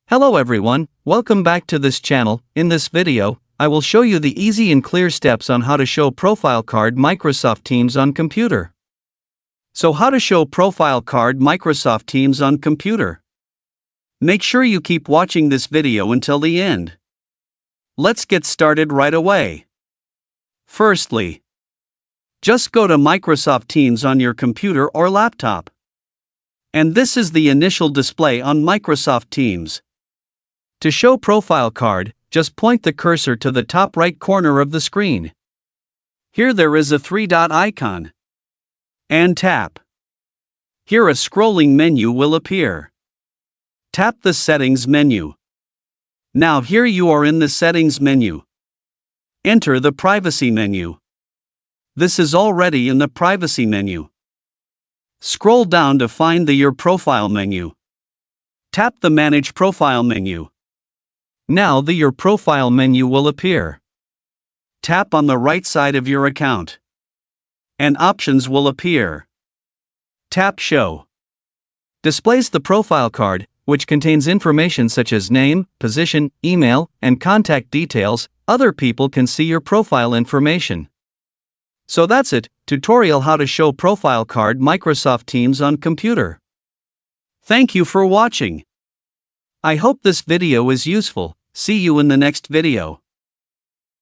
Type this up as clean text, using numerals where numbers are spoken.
Hello everyone, welcome back to this channel. In this video, I will show you the easy and clear steps on how to show profile card Microsoft Teams on computer. So how to show profile card Microsoft Teams on computer? Make sure you keep watching this video until the end. Let's get started right away. Firstly, just go to Microsoft Teams on your computer or laptop. And this is the initial display on Microsoft Teams. To show profile card, just point the cursor to the top right corner of the screen. Here there is a three-dot icon. And tap. Here a scrolling menu will appear. Tap the Settings menu. Now here you are in the Settings menu. Enter the Privacy menu. This is already in the Privacy menu. Scroll down to find the Your Profile menu. Tap the Manage Profile menu. Now the Your Profile menu will appear. Tap on the right side of your account. And options will appear. Tap Show. Displays the profile card, which contains information such as name, position, email, and contact details. Other people can see your profile information. So that's it, tutorial how to show profile card Microsoft Teams on computer. Thank you for watching. I hope this video is useful. See you in the next video.